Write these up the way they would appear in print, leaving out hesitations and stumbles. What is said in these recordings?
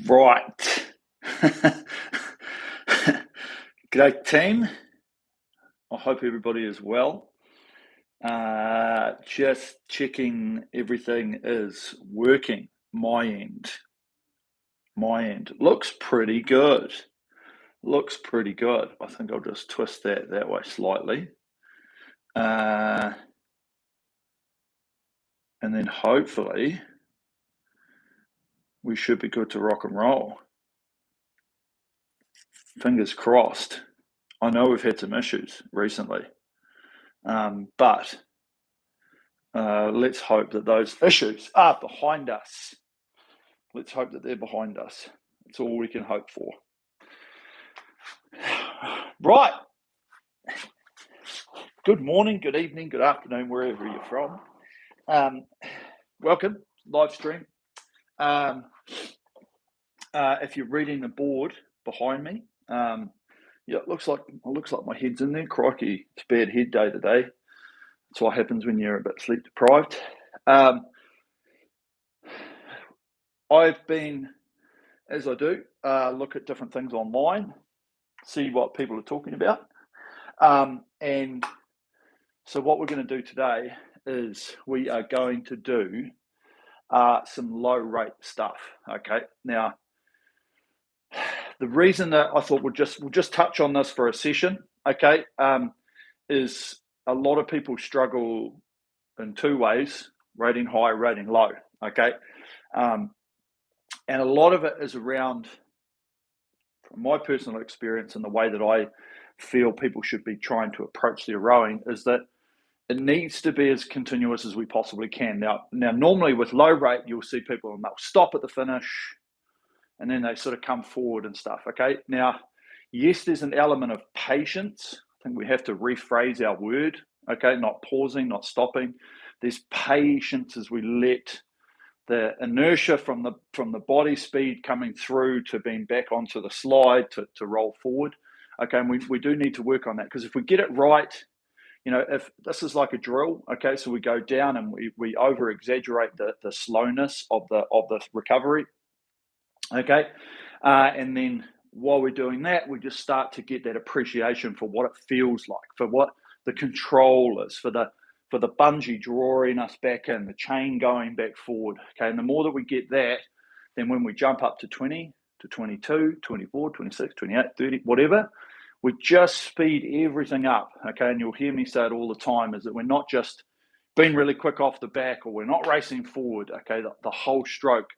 Right. G'day, team. I hope everybody is well. Just checking everything is working. My end. Looks pretty good. I think I'll just twist that way slightly. And then hopefully we should be good to rock and roll. Fingers crossed. I know we've had some issues recently, but let's hope that those issues are behind us. Let's hope that they're behind us. That's all we can hope for. Right. Good morning, good evening, good afternoon, wherever you're from. Welcome, live stream. If you're reading the board behind me, yeah, it looks like my head's in there. Crikey, it's a bad head day today. That's what happens when you're a bit sleep deprived. I've been, as I do, look at different things online, see what people are talking about. And so what we're going to do today is we are going to do some low rate stuff. Okay. Now, the reason that I thought we'll just touch on this for a session, okay, is a lot of people struggle in two ways: rating high, rating low. Okay. And a lot of it is around, from my personal experience and the way that I feel people should be trying to approach their rowing, is that it needs to be as continuous as we possibly can. Now, normally with low rate, you'll see people and they'll stop at the finish and then they sort of come forward and stuff. Okay. Now, yes, there's an element of patience. I think we have to rephrase our word. Okay. Not pausing, not stopping. There's patience as we let the inertia from the body speed coming through to being back onto the slide to roll forward. Okay. And we do need to work on that, because if we get it right, you know, if this is like a drill, okay, so we go down and we over exaggerate the slowness of the recovery, okay, and then while we're doing that, we just start to get that appreciation for what it feels like, for what the control is, for the bungee drawing us back in, the chain going back forward, okay, and the more that we get that, then when we jump up to 20, to 22, 24, 26, 28, 30, whatever, we just speed everything up, okay? And you'll hear me say it all the time, is that we're not just being really quick off the back, or we're not racing forward, okay? The whole stroke,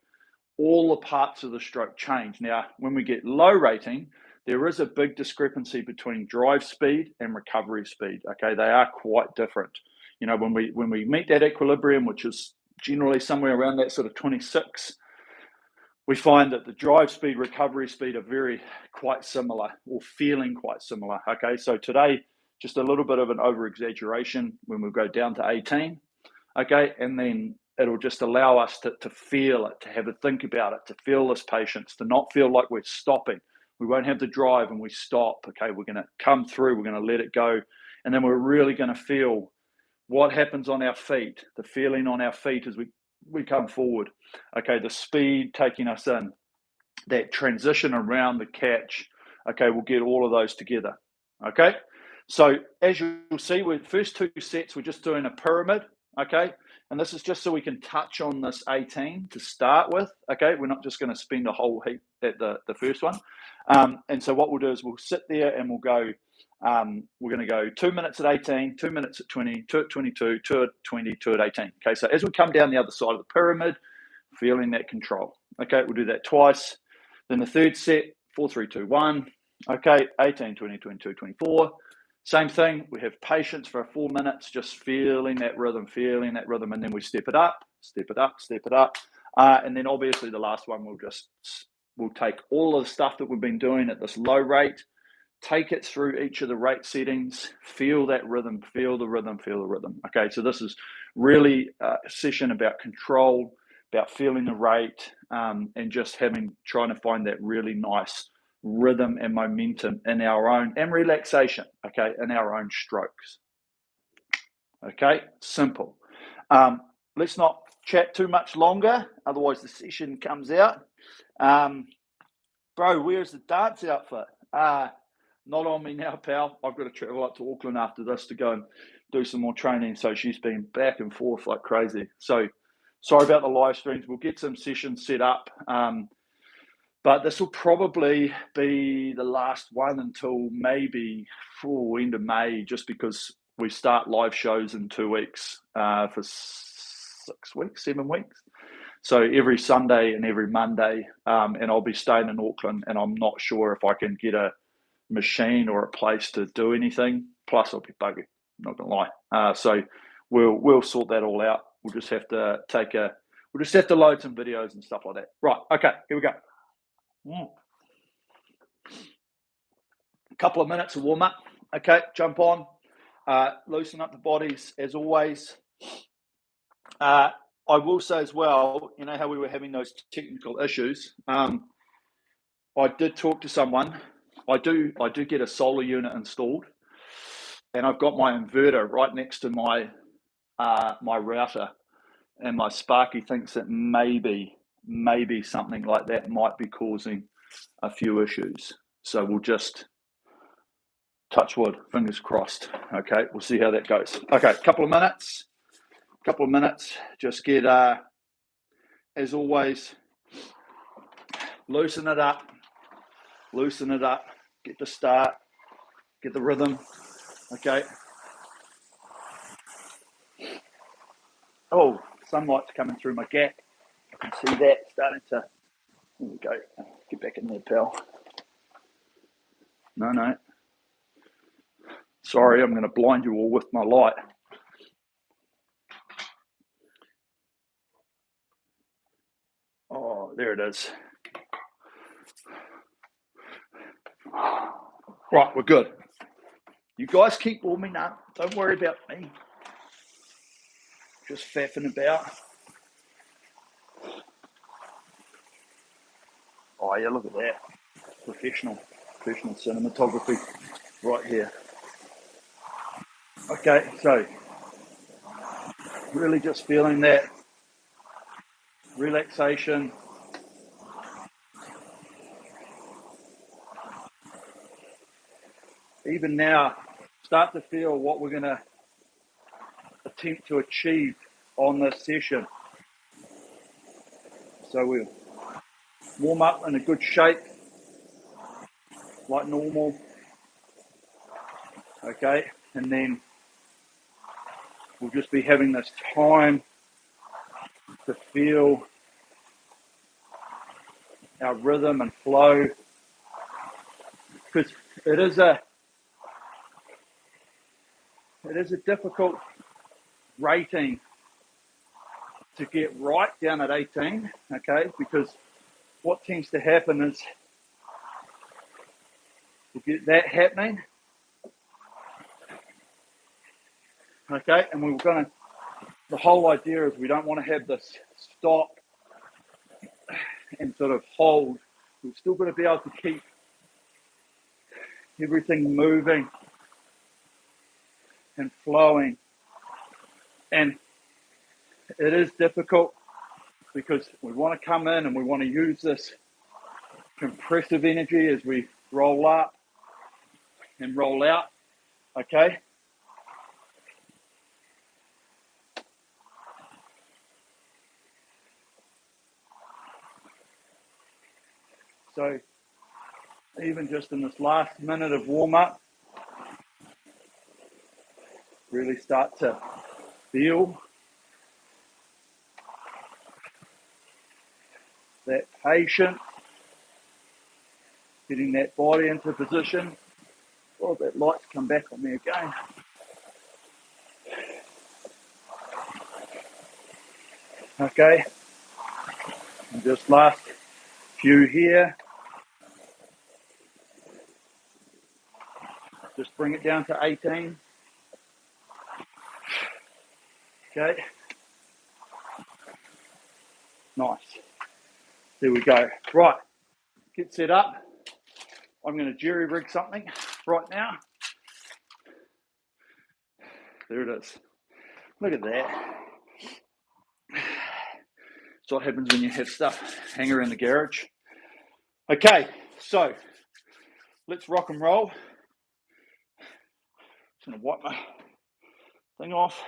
all the parts of the stroke change. Now, when we get low rating, there is a big discrepancy between drive speed and recovery speed, okay? They are quite different. You know, when we meet that equilibrium, which is generally somewhere around that sort of 26, we find that the drive speed, recovery speed are quite similar, or feeling quite similar. Okay, so today, just a little bit of an over exaggeration when we go down to 18. Okay, and then it'll just allow us to feel it, to have a think about it, to feel this patience, to not feel like we're stopping. We won't have the drive and we stop. Okay, we're going to come through, we're going to let it go, and then we're really going to feel what happens on our feet, the feeling on our feet as we come forward. Okay, the speed taking us in, that transition around the catch. Okay, we'll get all of those together. Okay, so as you'll see, with first two sets, we're just doing a pyramid. Okay, and this is just so we can touch on this 18 to start with. Okay, we're not just going to spend a whole heap at the first one. And so what we'll do is we'll sit there and we'll go, we're going to go 2 minutes at 18, 2 minutes at 20, 2 at 22, 2 at 20, 2 at 18. Okay, so as we come down the other side of the pyramid, feeling that control. Okay, we'll do that twice. Then the third set, 4, 3, 2, 1. Okay, 18, 20, 22, 24. Same thing, we have patience for 4 minutes, just feeling that rhythm, and then we step it up. And then obviously the last one, we'll take all of the stuff that we've been doing at this low rate, take it through each of the rate settings, feel that rhythm, feel the rhythm. Okay, so this is really a session about control, about feeling the rate, and just trying to find that really nice rhythm and momentum in our own, and relaxation, okay, in our own strokes. Okay, simple. Let's not chat too much longer, otherwise the session comes out. Bro, where's the dance outfit? Not on me now, pal. I've got to travel up to Auckland after this to go and do some more training. So she's been back and forth like crazy. So sorry about the live streams. We'll get some sessions set up. But this will probably be the last one until maybe end of May, just because we start live shows in 2 weeks for 7 weeks. So every Sunday and every Monday, and I'll be staying in Auckland, and I'm not sure if I can get a machine or a place to do anything. Plus, I'll be buggy. I'm not gonna lie. So we'll sort that all out. We'll just have to load some videos and stuff like that. Right. Okay. Here we go. A couple of minutes of warm up. Okay. Jump on. Loosen up the bodies as always. I will say as well, you know how we were having those technical issues. I did talk to someone. I do get a solar unit installed, and I've got my inverter right next to my my router, and my Sparky thinks that maybe something like that might be causing a few issues. So we'll just touch wood, fingers crossed. Okay, we'll see how that goes. Okay, couple of minutes. Just get, as always, loosen it up, get the start, get the rhythm, okay? Oh, sunlight's coming through my gap. I can see that starting to, there we go, get back in there, pal. No. Sorry, I'm going to blind you all with my light. Oh, there it is. Right, we're good. You guys keep warming up. Don't worry about me. Just faffing about. Oh yeah, look at that. Professional cinematography right here. Okay, so really just feeling that relaxation. Even now, start to feel what we're going to attempt to achieve on this session. So we'll warm up in a good shape, like normal. Okay, and then we'll just be having this time to feel our rhythm and flow, because it is a difficult rating to get right down at 18, okay, because what tends to happen is we'll get that happening, okay, and we're going to, the whole idea is we don't want to have this stop and sort of hold. We've still got to be able to keep everything moving and flowing. And it is difficult because we want to come in and we want to use this compressive energy as we roll up and roll out, okay? So even just in this last minute of warm up, really start to feel that patience, getting that body into position. Oh, that light's come back on me again. Okay, and just last few here. Just bring it down to 18. Okay. Nice. There we go. Right. Get set up. I'm going to jerry rig something right now. There it is. Look at that. That's what happens when you have stuff hang around the garage. Okay, so let's rock and roll. Just gonna wipe my thing off.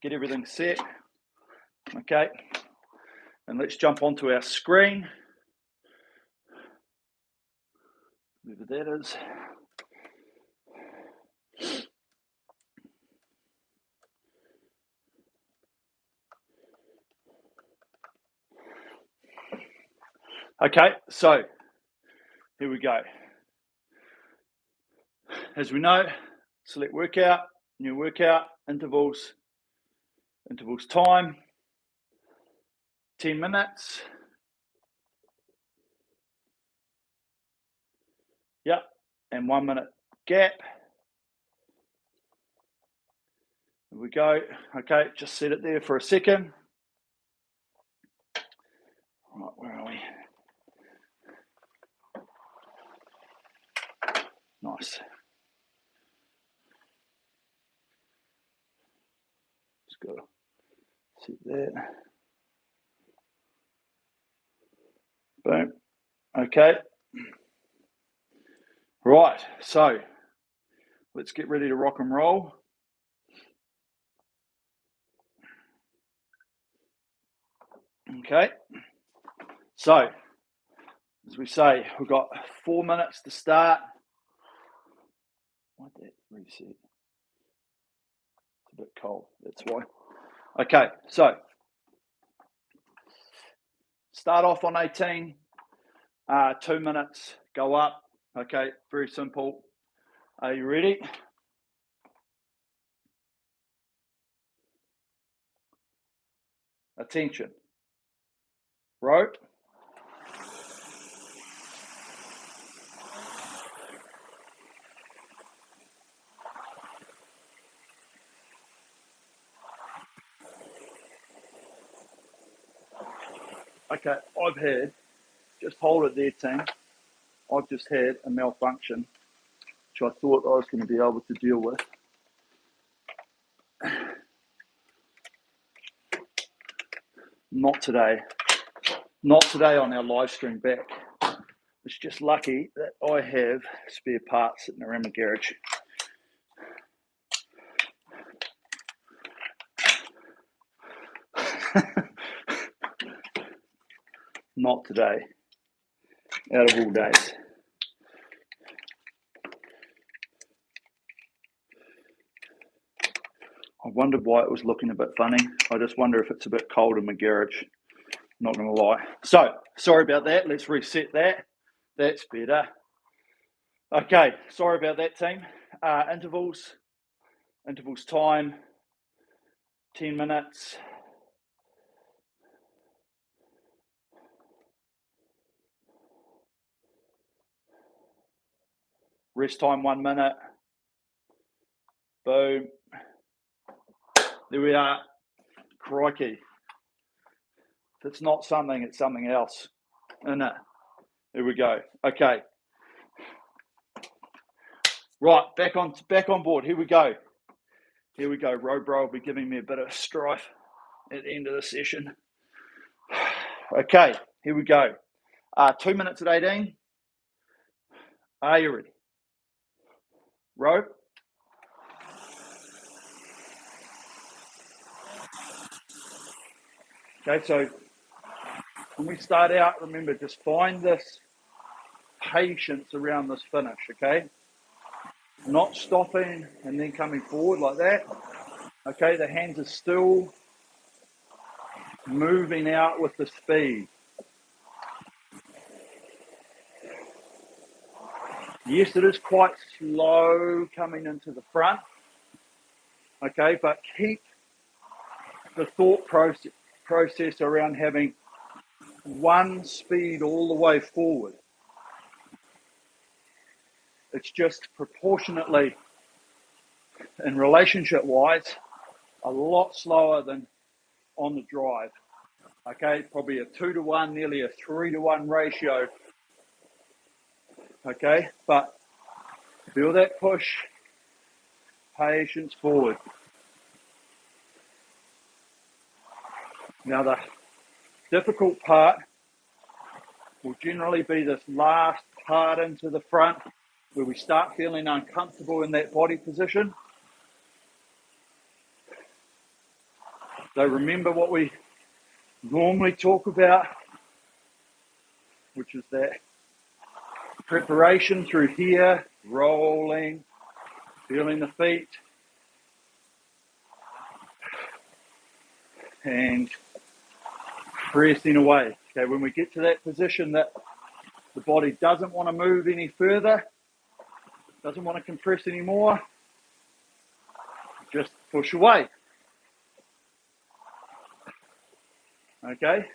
Get everything set. Okay, and let's jump onto our screen. Whatever that is. Okay, so here we go. As we know, select workout, new workout, intervals time, 10 minutes. Yep, and 1 minute gap. Here we go. Okay, just set it there for a second. Right, where are we? Nice. Just got to set that. Boom. Okay. Right, so let's get ready to rock and roll. Okay. So, as we say, we've got 4 minutes to start. Why'd that reset? It's a bit cold, that's why. Okay, so start off on 18, 2 minutes, go up. Okay, very simple. Are you ready? Attention. Rope. Okay, I've had, just hold it there, team. I've just had a malfunction, which I thought I was going to be able to deal with. Not today. Not today on our live stream back. It's just lucky that I have spare parts sitting around my garage. Not today. Out of all days. I wondered why it was looking a bit funny. I just wonder if it's a bit cold in my garage. Not going to lie. So, sorry about that. Let's reset that. That's better. Okay, sorry about that, team. Intervals time, 10 minutes. Rest time, 1 minute. Boom. There we are. Crikey. If it's not something, it's something else, isn't it? There we go. Okay. Right, back on board. Here we go. Here we go. Robro will be giving me a bit of strife at the end of the session. Okay, here we go. 2 minutes at 18. Are you ready? Rope. Okay, so when we start out, remember, just find this patience around this finish, okay? Not stopping and then coming forward like that. Okay, the hands are still moving out with the speed. Yes, it is quite slow coming into the front, okay, but keep the thought process around having one speed all the way forward. It's just proportionately, in relationship-wise, a lot slower than on the drive. Okay, probably a 2-to-1, nearly a 3-to-1 ratio. Okay, but Feel that push. Patience forward. Now the difficult part will generally be this last part into the front where we start feeling uncomfortable in that body position. So remember what we normally talk about, which is that preparation through here, rolling, feeling the feet, and pressing away. Okay, when we get to that position that the body doesn't want to move any further, doesn't want to compress anymore, just push away. Okay?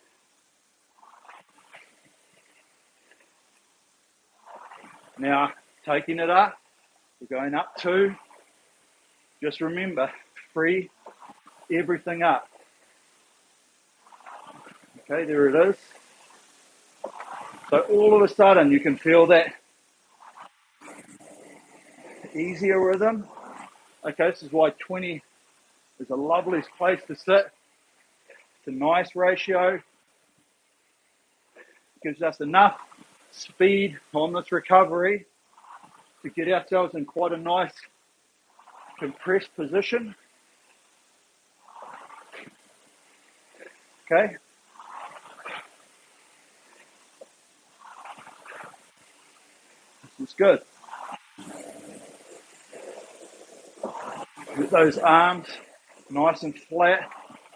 Now, taking it up, we're going up 2. Just remember, free everything up. Okay, there it is. So all of a sudden you can feel that easier rhythm. Okay, this is why 20 is a lovely place to sit. It's a nice ratio. Gives us enough speed on this recovery to get ourselves in quite a nice compressed position. Okay. This is good. Get those arms nice and flat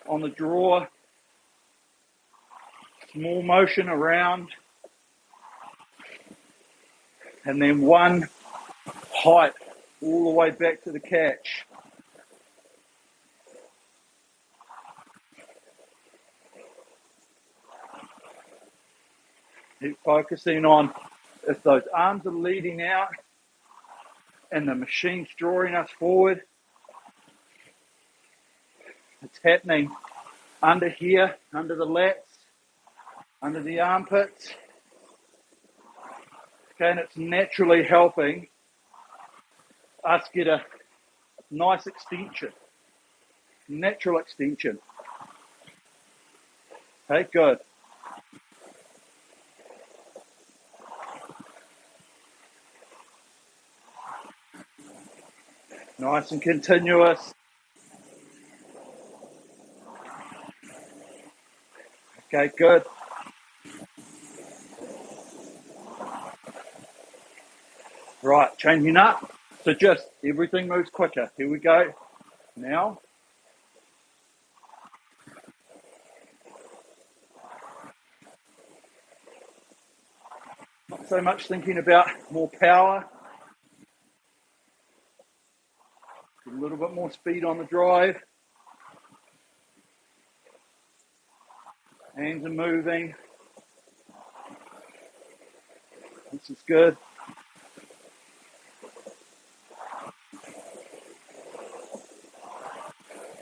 on the drawer. Small motion around. And then one height all the way back to the catch. Keep focusing on if those arms are leading out and the machine's drawing us forward. It's happening under here, under the lats, under the armpits. Okay, and it's naturally helping us get a nice extension, natural extension. Okay, good. Nice and continuous. Okay, good. Right, changing up. So just everything moves quicker. Here we go. Now. Not so much thinking about more power. A little bit more speed on the drive. Hands are moving. This is good.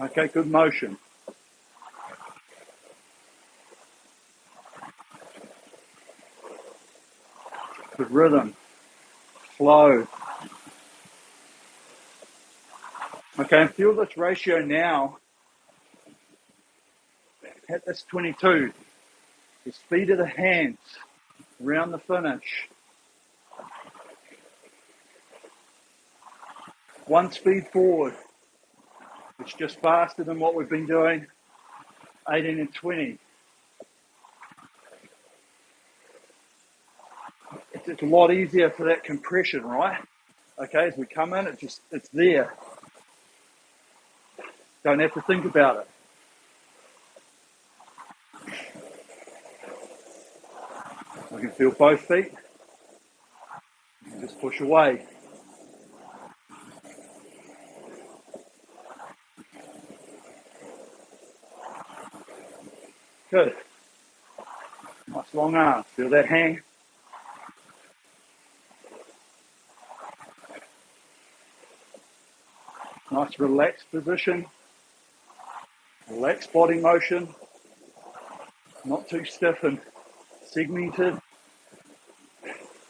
Okay, good motion. Good rhythm. Flow. Okay, and feel this ratio now at this 22. The speed of the hands around the finish. One speed forward. It's just faster than what we've been doing, 18 and 20. It's a lot easier for that compression, right? Okay, as we come in, it's there. Don't have to think about it. I can feel both feet. Just push away. Good. Nice long arm. Feel that hang. Nice relaxed position. Relaxed body motion. Not too stiff and segmented.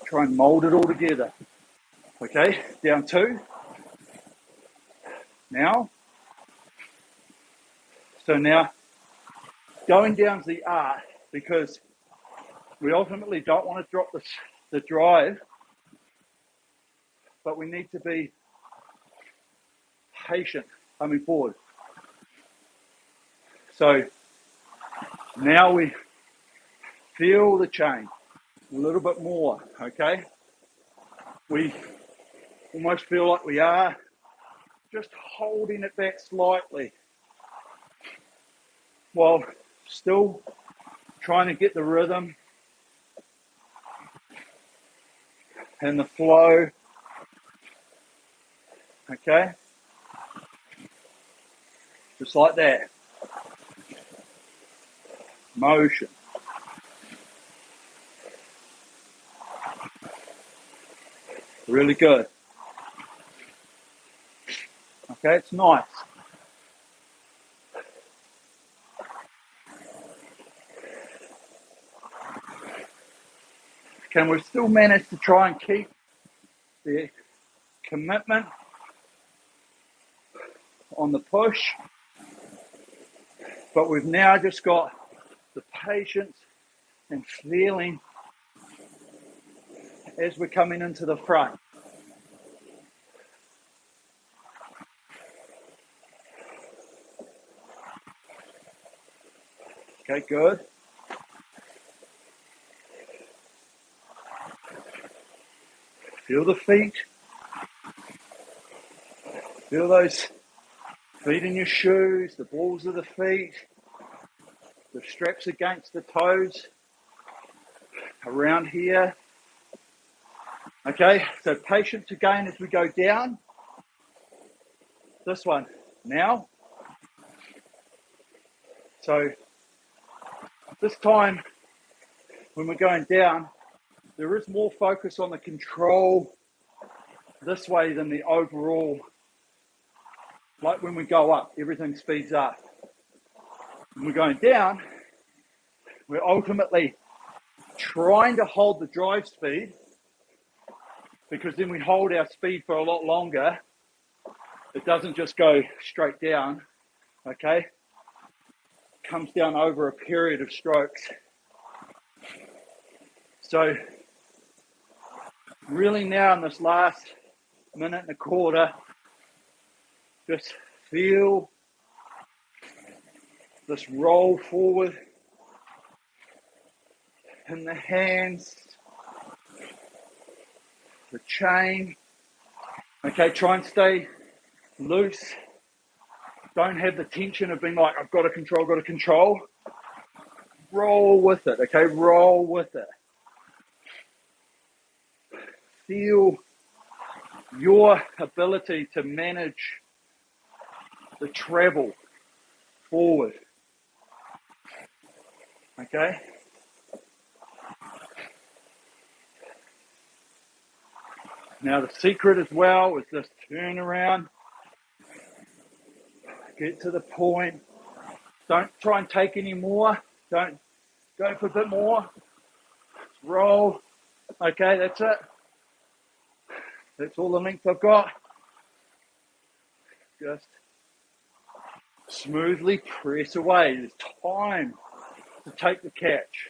Try and mold it all together. Okay, down 2. Now, so now going down to the art, because we ultimately don't want to drop the drive, but we need to be patient coming forward. So now we feel the change a little bit more, okay? We almost feel like we are just holding it back slightly while still trying to get the rhythm and the flow, okay? Just like that. Motion. Really good. Okay, it's nice. Can we still manage to try and keep the commitment on the push? But we've now just got the patience and feeling as we're coming into the front. Okay, good. Feel the feet. Feel those feet in your shoes, the balls of the feet, the straps against the toes, around here. Okay, so patience again as we go down. This one now. So this time when we're going down, there is more focus on the control this way than the overall. Like when we go up, everything speeds up. When we're going down, we're ultimately trying to hold the drive speed, because then we hold our speed for a lot longer. It doesn't just go straight down, okay? It comes down over a period of strokes. So really now in this last minute and a quarter, just feel this roll forward in the hands, the chain. Okay, try and stay loose. Don't have the tension of being like, I've got to control. Roll with it, okay? Roll with it. Feel your ability to manage the travel forward, okay? Now the secret as well is this turn around, get to the point. Don't try and take any more. Don't go for a bit more. Roll. Okay, that's it. That's all the length I've got. Just smoothly press away. There's time to take the catch.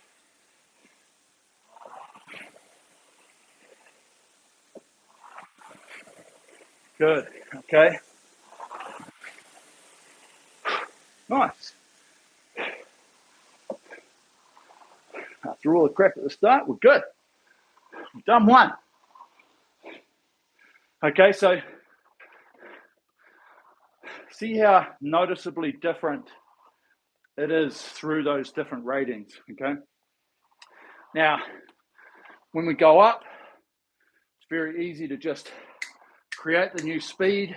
Good, okay. Nice. After all the crap at the start, we're good. We've done one. Okay, so see how noticeably different it is through those different ratings, okay? Now, when we go up, it's very easy to just create the new speed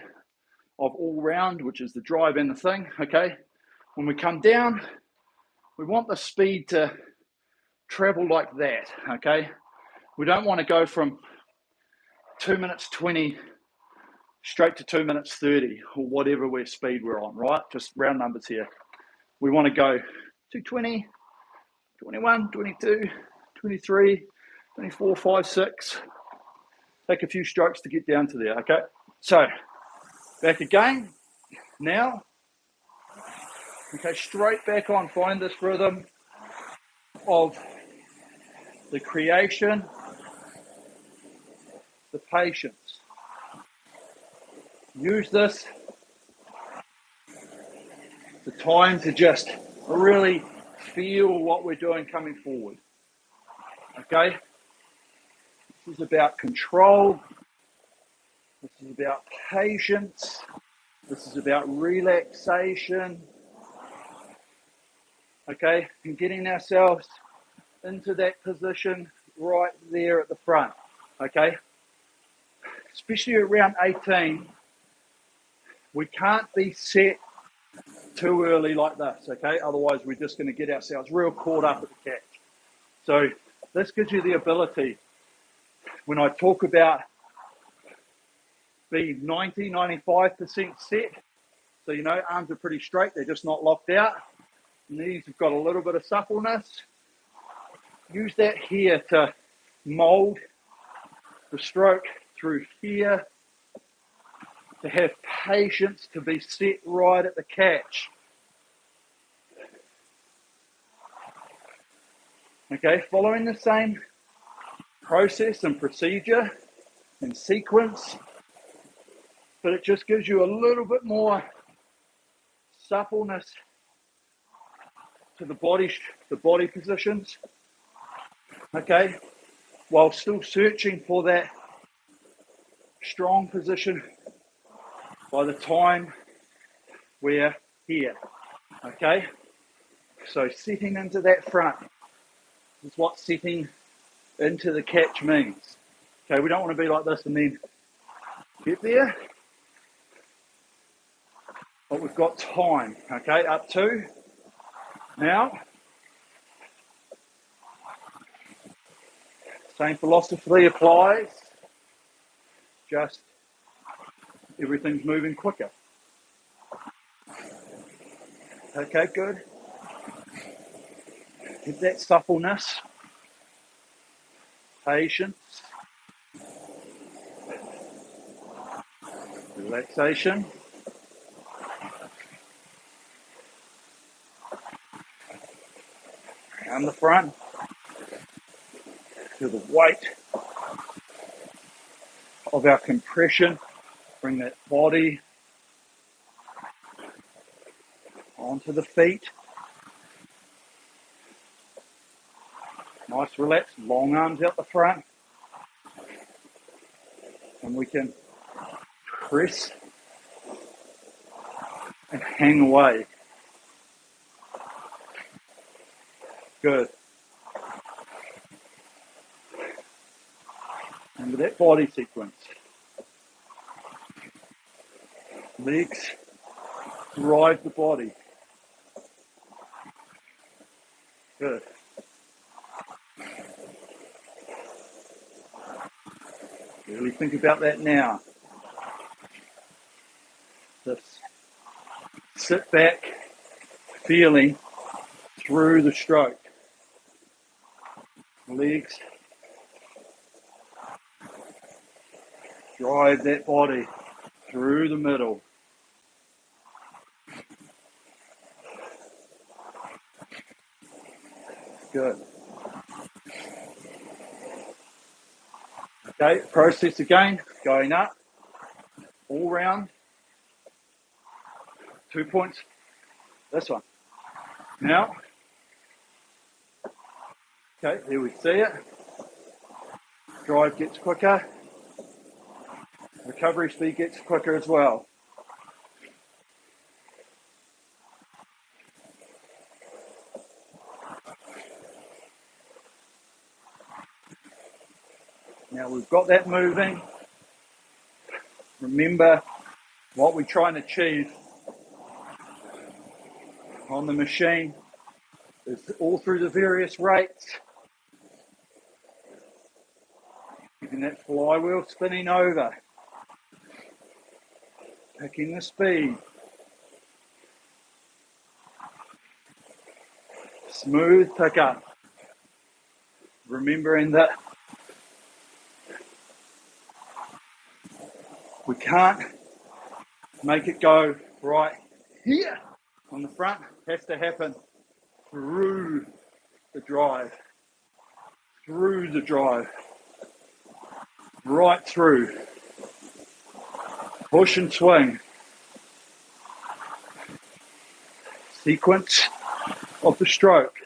of all round, which is the drive and the thing, okay? When we come down, we want the speed to travel like that, okay? We don't want to go from 2 minutes 20 straight to 2 minutes 30 or whatever speed we're on, right? Just round numbers here. We want to go 220, 21, 22, 23, 24, 5, 6. take a few strokes to get down to there, okay? So, back again, now, okay, straight back on, find this rhythm of the creation, the patience. Use this, the time to just really feel what we're doing coming forward, okay? This is about control, this is about patience, this is about relaxation, okay? And getting ourselves into that position right there at the front, okay? Especially around 18, we can't be set too early like this, okay? Otherwise, we're just going to get ourselves real caught up at the catch. So this gives you the ability, when I talk about being 90-95% set, so you know, arms are pretty straight, they're just not locked out. Knees have got a little bit of suppleness. Use that here to mold the stroke through here, to have patience, to be set right at the catch. Okay, following the same process and procedure and sequence, but it just gives you a little bit more suppleness to the body positions, okay, while still searching for that strong position by the time we're here, okay? So setting into that front is what setting into the catch means. Okay, we don't want to be like this and then get there, but we've got time, okay, up to now. Same philosophy applies, just everything's moving quicker. Okay, good. Get that suppleness, patience, relaxation. Around the front, feel the weight of our compression. Bring that body onto the feet. Nice relaxed, long arms out the front. And we can press and hang away. Good. And with that body sequence, legs drive the body. Good. Really think about that now. This sit back feeling through the stroke. Legs drive that body through the middle. Good. Okay, process again, going up, all round. 2 points. This one. Now, okay, here we see it. Drive gets quicker. Recovery speed gets quicker as well. Now we've got that moving. Remember what we try and achieve on the machine is all through the various rates. Keeping that flywheel spinning over. Picking the speed. Smooth pickup. Remembering that can't make it go right here on the front. It has to happen through the drive. Through the drive. Right through. Push and swing. Sequence of the stroke.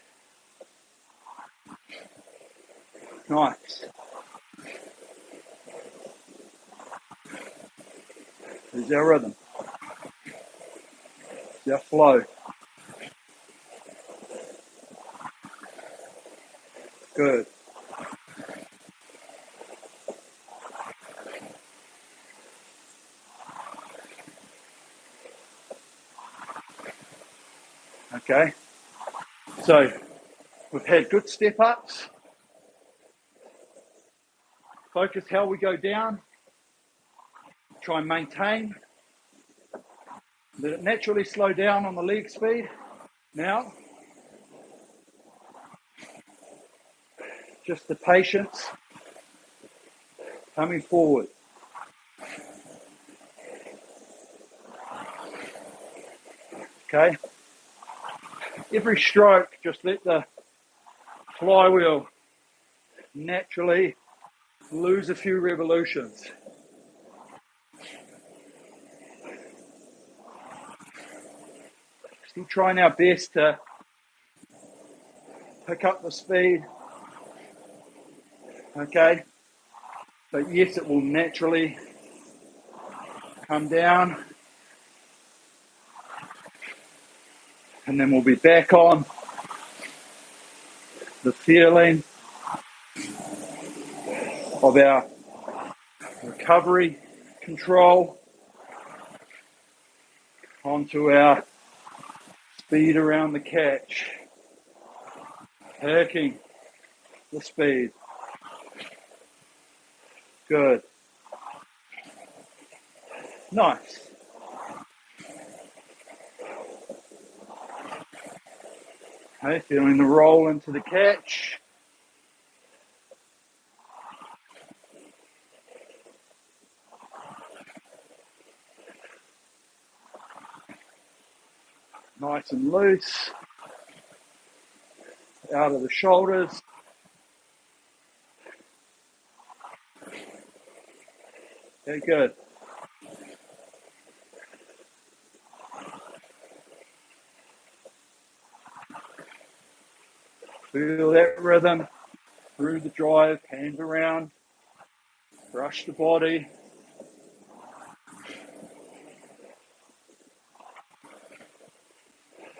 Nice. There's our rhythm. There's our flow. Good. Okay. So we've had good step ups. Focus how we go down. Try and maintain. Let it naturally slow down on the leg speed. Now, just the patience coming forward. Okay. Every stroke, just let the flywheel naturally lose a few revolutions. Still trying our best to pick up the speed. Okay. But yes, it will naturally come down. And then we'll be back on the feeling of our recovery control onto our speed around the catch, perking the speed. Good. Nice. Okay, feeling the roll into the catch. Nice and loose. Out of the shoulders. Okay, good. Feel that rhythm through the drive, hands around, brush the body.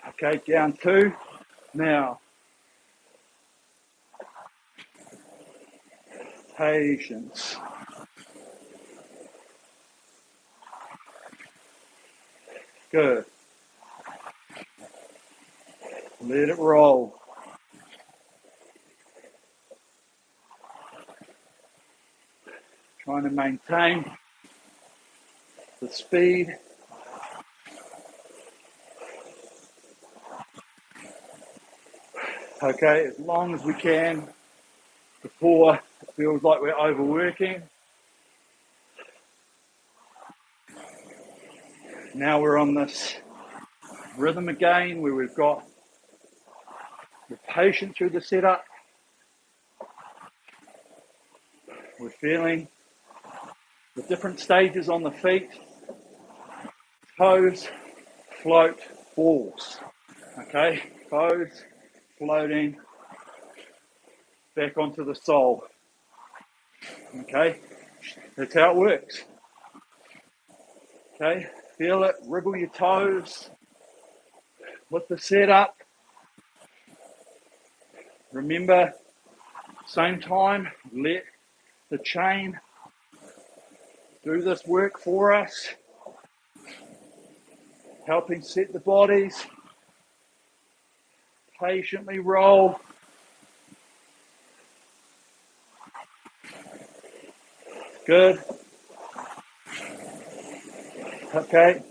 Okay, down 2. Now, patience. Good. Let it roll. Trying to maintain the speed. Okay, as long as we can before it feels like we're overworking. Now we're on this rhythm again where we've got the patience through the setup. We're feeling the different stages on the feet. Toes, float, balls. Okay, toes, floating, back onto the sole. Okay, that's how it works. Okay, feel it, wriggle your toes with the setup. Remember, same time, let the chain do this work for us, helping set the bodies. Patiently roll. Good. Okay.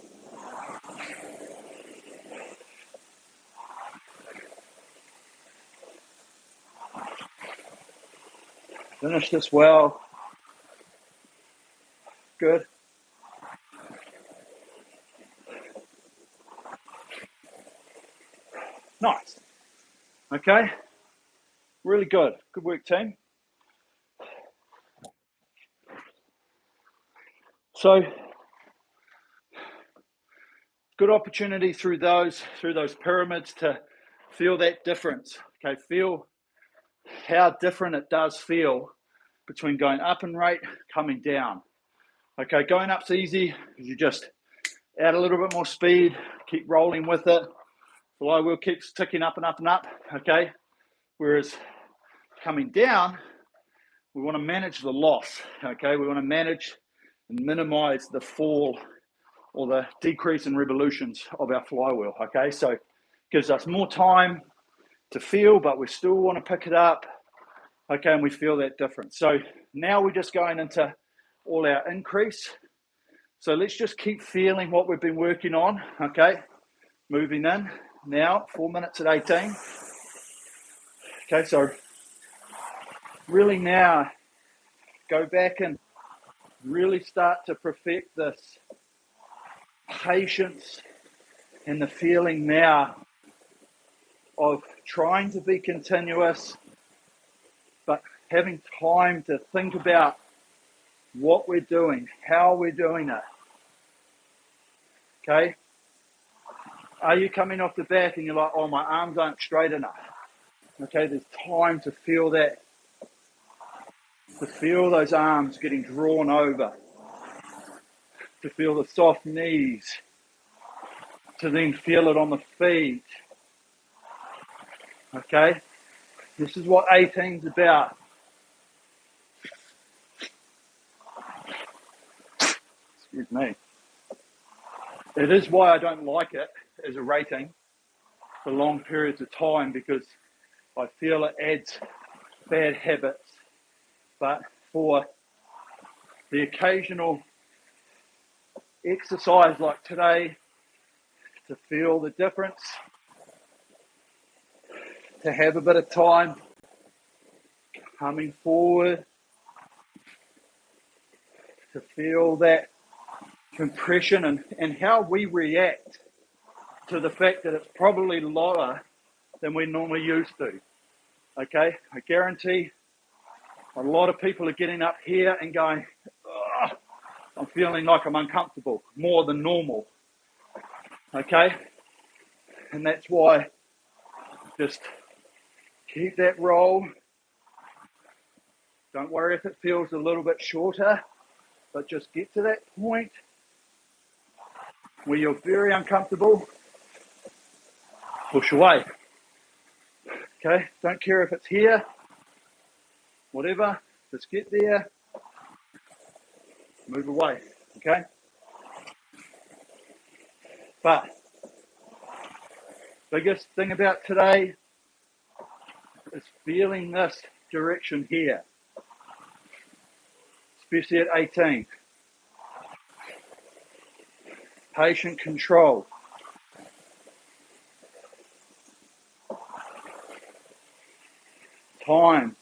Finish this well. Good. Nice. Okay. Really good. Good work, team. So, good opportunity through those pyramids to feel that difference. Okay, feel how different it does feel between going up in rate, coming down. Okay, going up's easy. You just add a little bit more speed, keep rolling with it. The flywheel keeps ticking up and up and up. Okay, whereas coming down, we want to manage the loss. Okay, we want to manage and minimize the fall or the decrease in revolutions of our flywheel. Okay, so it gives us more time to feel, but we still want to pick it up. Okay, and we feel that difference. So now we're just going into all our increase. So let's just keep feeling what we've been working on. Okay, moving in now, 4 minutes at 18. Okay, so really now go back and really start to perfect this patience and the feeling now of trying to be continuous, but having time to think about what we're doing, how we're doing it. Okay? Are you coming off the back and you're like, oh, my arms aren't straight enough? Okay, there's time to feel that, to feel those arms getting drawn over, to feel the soft knees, to then feel it on the feet. Okay? This is what 18's about. Excuse me. It is why I don't like it as a rating for long periods of time, because I feel it adds bad habits. But for the occasional exercise like today, to feel the difference, to have a bit of time coming forward, to feel that compression and how we react to the fact that it's probably lower than we're normally used to. Okay, I guarantee a lot of people are getting up here and going, oh, I'm feeling like I'm uncomfortable, more than normal. Okay, and that's why just keep that roll. Don't worry if it feels a little bit shorter, but just get to that point where you're very uncomfortable, push away. Okay, don't care if it's here, whatever, just get there, move away, okay? But biggest thing about today is feeling this direction here, especially at 18. Patient control. Time.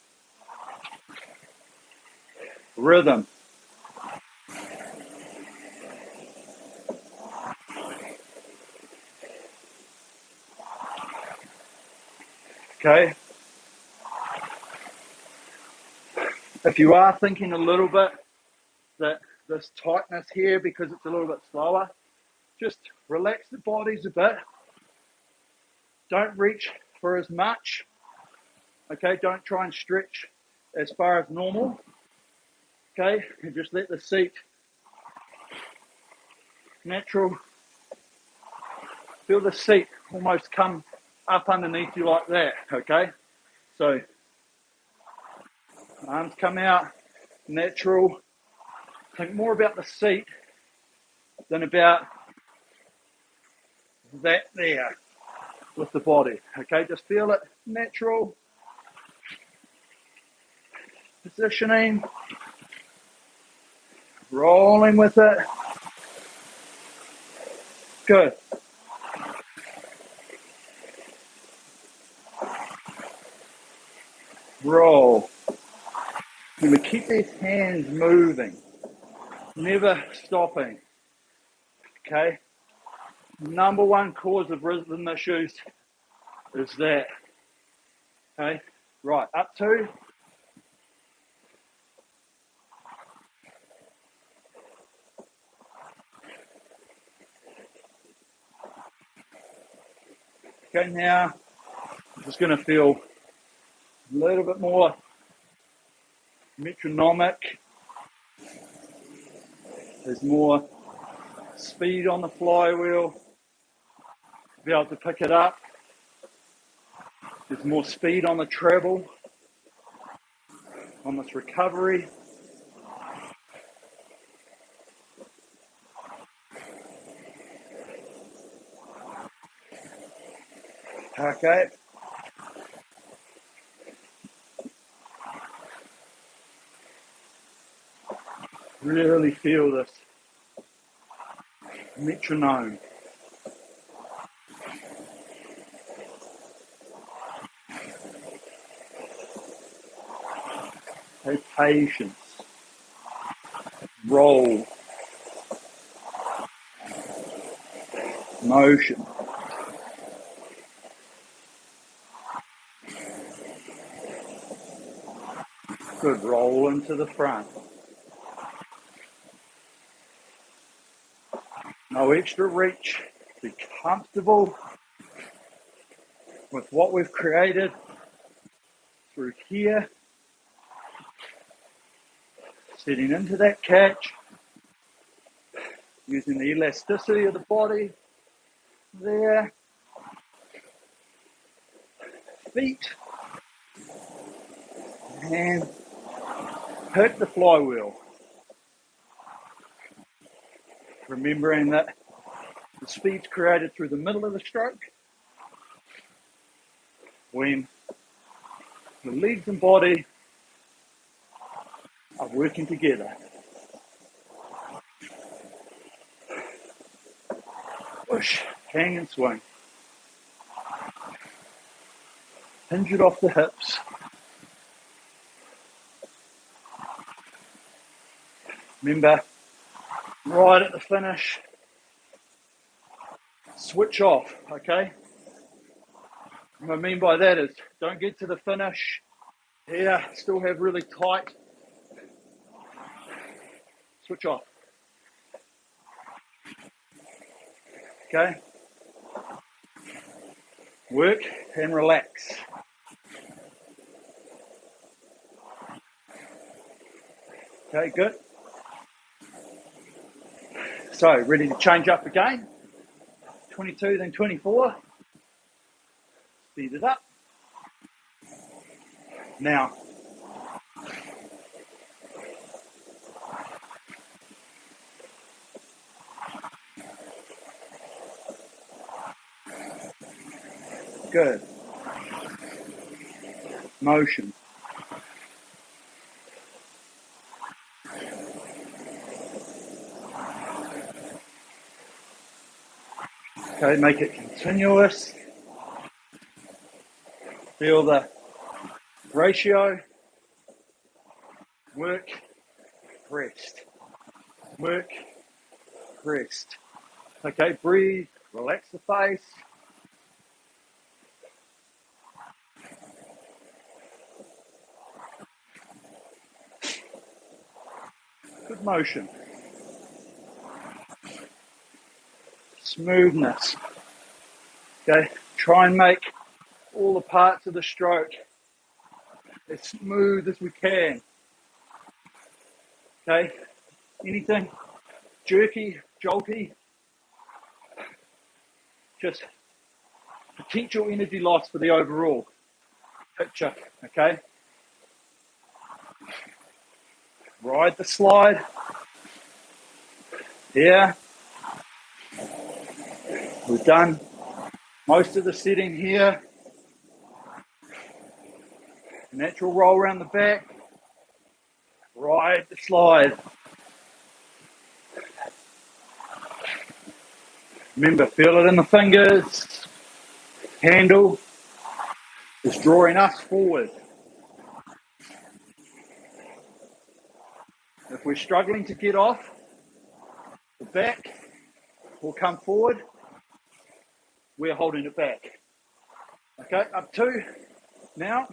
Rhythm. Okay? If you are thinking a little bit that this tightness here, because it's a little bit slower, just relax the bodies a bit. Don't reach for as much. Okay, don't try and stretch as far as normal. Okay, and just let the seat natural. Feel the seat almost come up underneath you like that. Okay, so arms come out natural. Think more about the seat than about that there with the body. Okay, just feel it natural. Positioning. Rolling with it. Good. Roll. And we keep these hands moving. Never stopping. Okay. Number one cause of rhythm issues is that. Okay, right, up 2. Okay, now I'm just going to feel a little bit more metronomic. There's more speed on the flywheel. Be able to pick it up. There's more speed on the treble, on this recovery. Okay. Really feel this metronome. Okay, patience. Roll. Motion. Good, roll into the front. No extra reach. Be comfortable with what we've created through here. Setting into that catch. Using the elasticity of the body there. Feet. And hit the flywheel. Remembering that the speed's created through the middle of the stroke. When the legs and body are working together. Push, hang and swing. Hinge it off the hips. Remember, right at the finish, switch off, okay? What I mean by that is don't get to the finish here, still have really tight. Switch off. Okay? Work and relax. Okay, good. So, ready to change up again. 22, then 24. Speed it up. Now, good. Motion. Okay, make it continuous. Feel the ratio. Work, rest. Work, rest. Okay, breathe, relax the face. Good motion. Smoothness. Okay, try and make all the parts of the stroke as smooth as we can. Okay, anything jerky, jolty, just potential energy loss for the overall picture. Okay, ride the slide. Here, we've done most of the setting here. Natural roll around the back. Ride the slide. Remember, feel it in the fingers. Handle is drawing us forward. If we're struggling to get off, the back will come forward. We're holding it back. Okay, up 2. Now.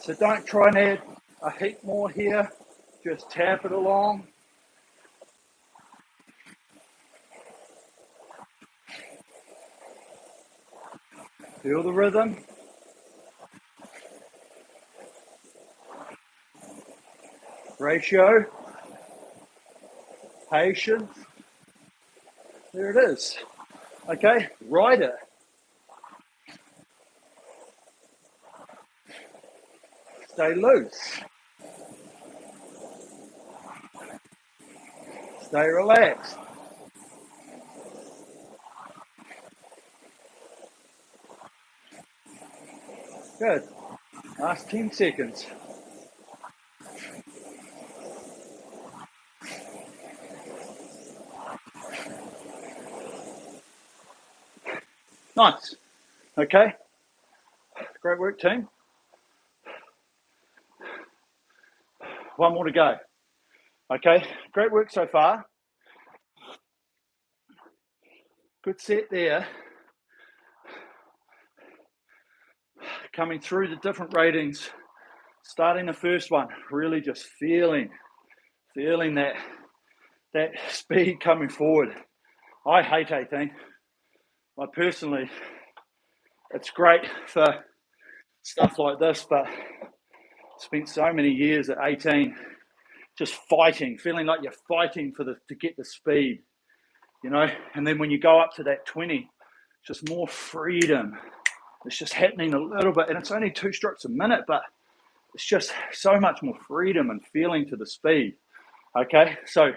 So don't try and add a heap more here. Just tap it along. Feel the rhythm. Ratio. Patience. There it is. Okay, ride it. Stay loose. Stay relaxed. Good. Last 10 seconds. Nice. Okay. Great work, team. One more to go. Okay. Great work so far. Good set there. Coming through the different ratings. Starting the first one, really just feeling that speed coming forward. I hate 18. I personally, it's great for stuff like this, but spent so many years at 18 just fighting, feeling like you're fighting to get the speed, you know. And then when you go up to that 20, just more freedom. It's just happening a little bit, and it's only 2 strokes a minute, but it's just so much more freedom and feeling to the speed. Okay, so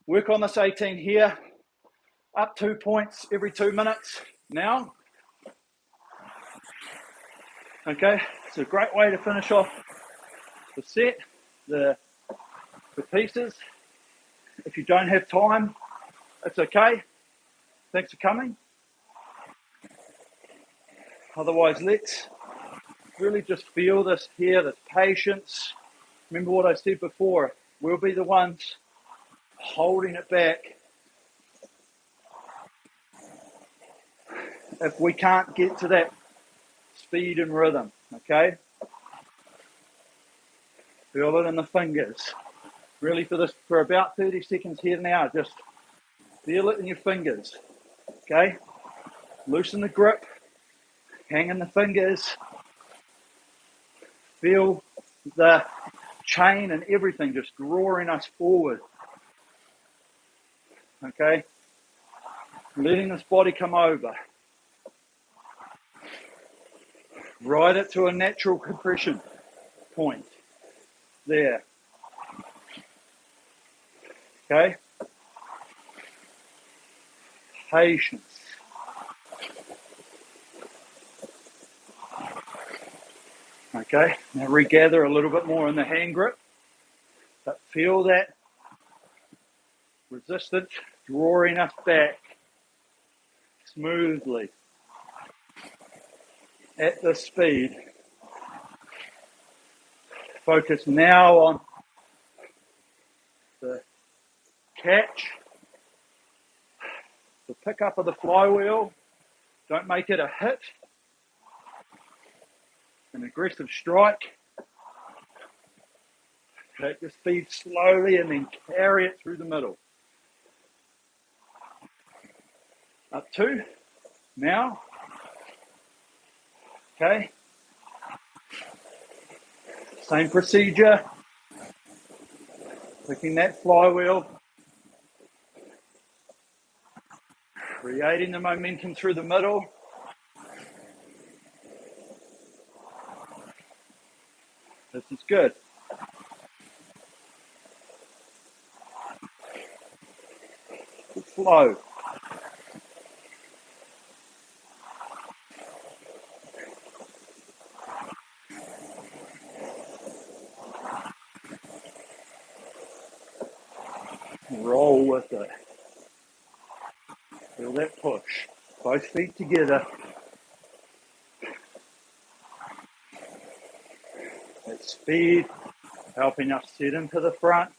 work on this 18 here, up 2 points every 2 minutes now. Okay, it's a great way to finish off the set, the pieces. If you don't have time, it's okay. Thanks for coming. Otherwise, let's really just feel this here, this patience. Remember what I said before, we'll be the ones holding it back if we can't get to that speed and rhythm, okay? Feel it in the fingers. Really for about 30 seconds here now, just feel it in your fingers, okay? Loosen the grip, hang in the fingers, feel the chain and everything just drawing us forward, okay? Letting this body come over. Ride it to a natural compression point. There. Okay? Patience. Okay, now regather a little bit more in the hand grip, but feel that resistance drawing us back smoothly at this speed. Focus now on the catch, the pickup of the flywheel. Don't make it a hit, an aggressive strike. Take the speed slowly and then carry it through the middle. Up 2. Now. Okay. Same procedure. Picking that flywheel. Creating the momentum through the middle. This is good. Good flow. Roll with it. Feel that push. Both feet together. That speed helping us set into the front.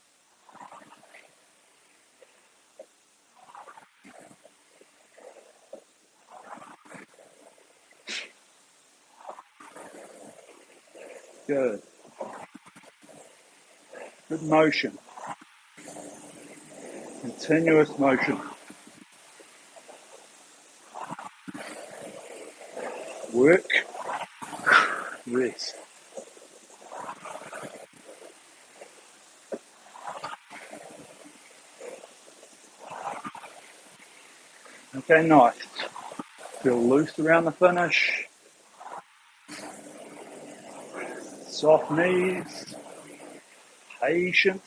Good. Good motion. Continuous motion. Work. Rest. Okay, nice. Feel loose around the finish. Soft knees. Patience.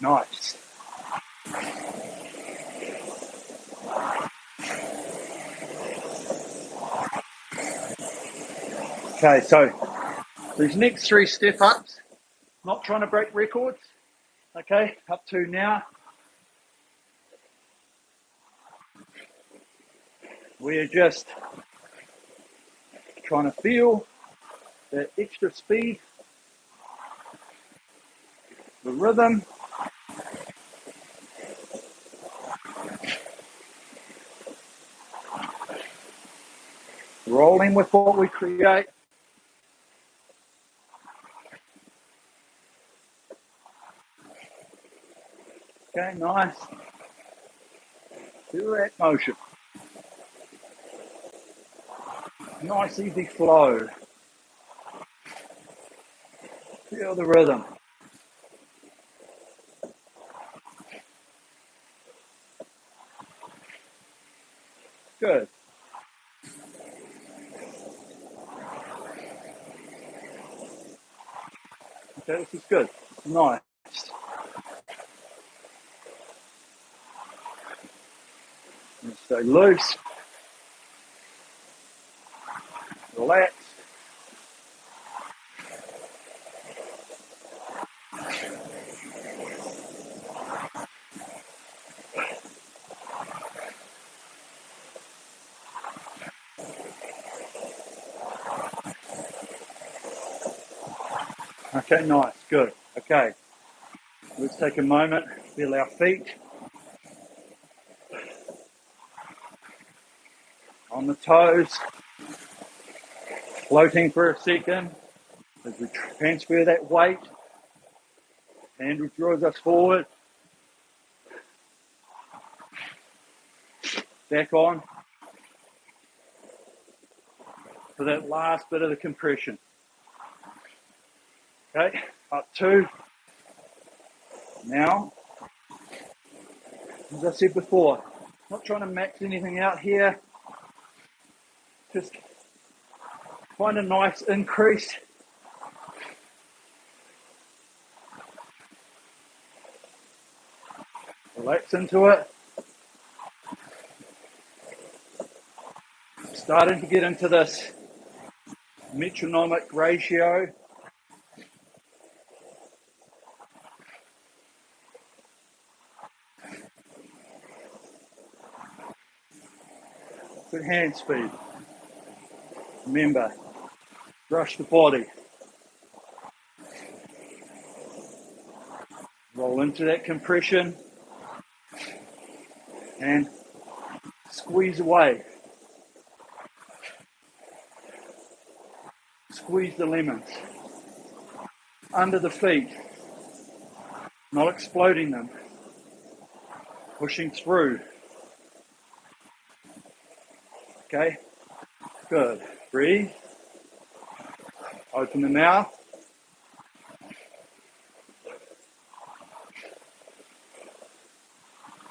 Nice. Okay, so these next 3 step ups, not trying to break records. Okay, up to now. We're just trying to feel that extra speed, the rhythm, rolling with what we create. Okay, nice. Feel that motion. Nice, easy flow. Feel the rhythm. Good. Okay, this is good. Nice. And stay loose. Relax. Okay, nice. Good. Okay. Let's take a moment, feel our feet on the toes, floating for a second as we transfer that weight. Handle draws us forward. Back on for that last bit of the compression. Okay, up 2. Now, as I said before, not trying to max anything out here. Just find a nice increase. Relax into it. Starting to get into this metronomic ratio. Good hand speed. Remember, brush the body. Roll into that compression and squeeze away. Squeeze the lemons under the feet, not exploding them, pushing through. Okay, good. Breathe. Open the mouth.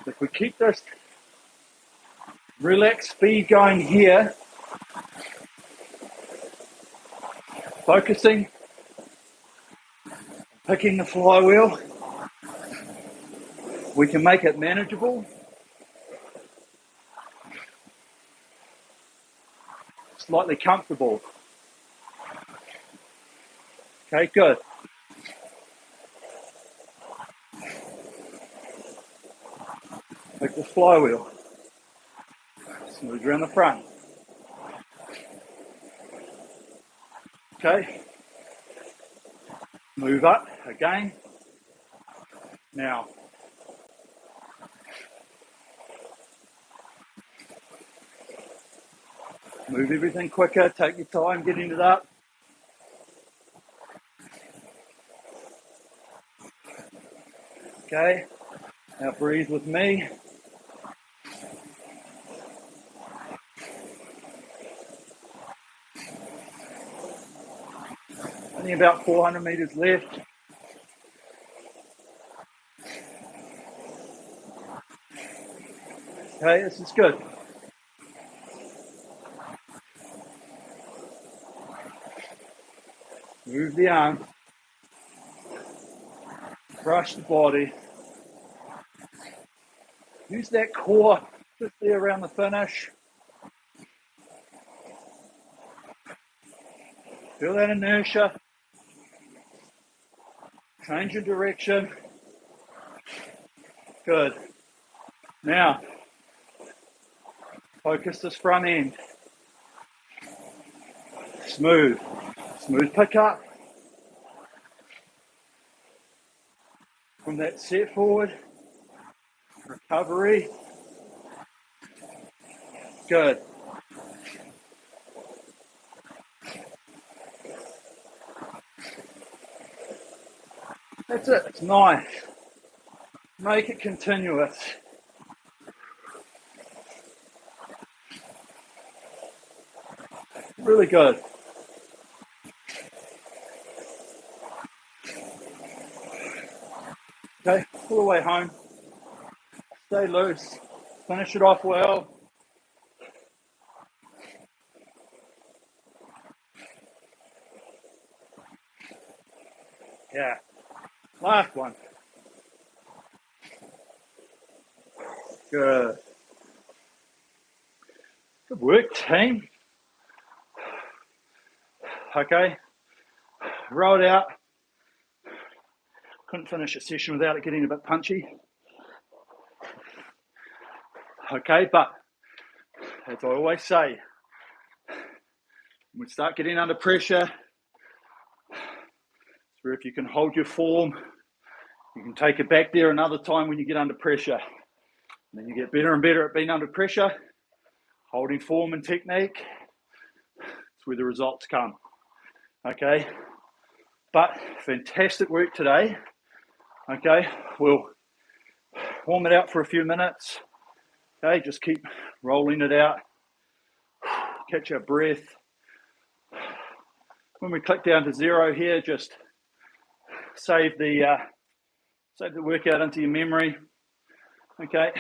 If we keep this relaxed speed going here, focusing, picking the flywheel, we can make it manageable, slightly comfortable. Okay, good. Pick the flywheel. Smooth around the front. Okay. Move up again. Now, Move everything quicker, take your time getting it up. Okay, now breathe with me. Only about 400 meters left. Okay, this is good. Move the arm. Crush the body. Use that core just there around the finish. Feel that inertia. Change your direction. Good. Now, focus this front end. Smooth. Smooth pickup. From that set forward. Recovery. Good. That's it. It's nice. Make it continuous. Really good. Okay, all the way home. Stay loose. Finish it off well. Yeah. Last one. Good. Good work, team. Okay. Roll it out. Couldn't finish a session without it getting a bit punchy. Okay, but as I always say, when we start getting under pressure, it's where if you can hold your form, you can take it back there another time when you get under pressure. And then you get better and better at being under pressure, holding form and technique. It's where the results come. Okay, but fantastic work today. Okay, we'll warm it out for a few minutes. Okay, just keep rolling it out. Catch our breath. When we click down to 0 here, just save the workout into your memory. Okay.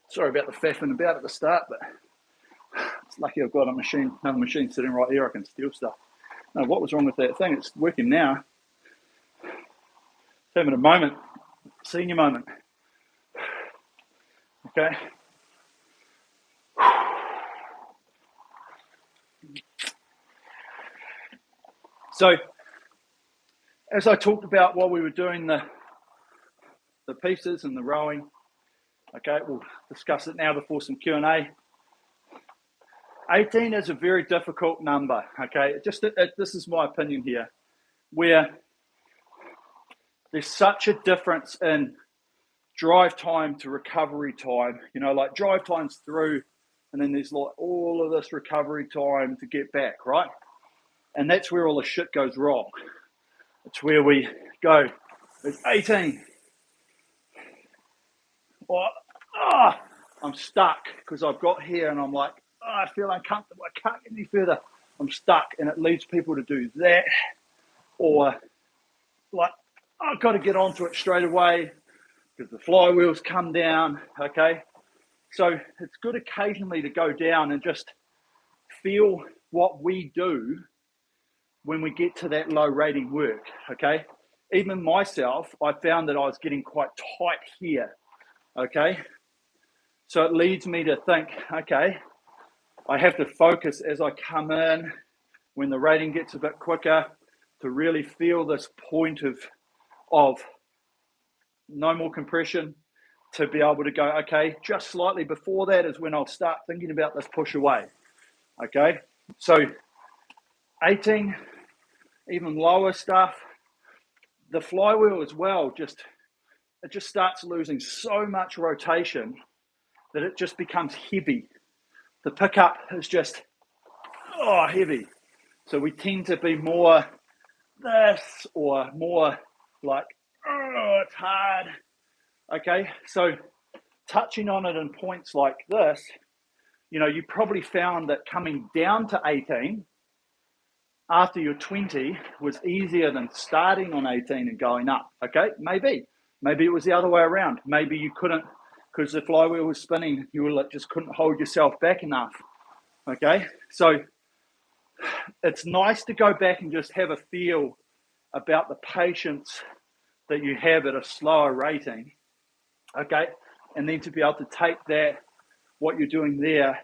Sorry about the faffing about at the start, but it's lucky I've got another machine sitting right here. I can steal stuff. No, what was wrong with that thing? It's working now. Having a moment, senior moment. Okay. So, as I talked about while we were doing the pieces and the rowing, okay, we'll discuss it now before some Q&A. 18 is a very difficult number, okay? This is my opinion here, where there's such a difference in drive time to recovery time. You know, like drive time's through, and then there's like all of this recovery time to get back, right? And that's where all the shit goes wrong. It's where we go, it's 18. Or, I'm stuck because I've got here and I'm like, I feel uncomfortable. I can't get any further. I'm stuck. And it leads people to do that. Or like, I've got to get onto it straight away because the flywheels come down, okay? So it's good occasionally to go down and just feel what we do when we get to that low rating work, okay? Even myself, I found that I was getting quite tight here, okay? So it leads me to think, okay, I have to focus as I come in when the rating gets a bit quicker to really feel this point of no more compression, to be able to go, okay, just slightly before that is when I'll start thinking about this push away, okay? So 18, even lower stuff, the flywheel as well, it just starts losing so much rotation that it just becomes heavy. The pickup is just, heavy. So we tend to be more this or more like, it's hard. Okay, so touching on it in points like this, you probably found that coming down to 18 after you're 20 was easier than starting on 18 and going up. Okay, maybe it was the other way around. Maybe you couldn't, because the flywheel was spinning, you just couldn't hold yourself back enough. Okay, so it's nice to go back and just have a feel about the patience that you have at a slower rating. Okay, and then to be able to take that, what you're doing there,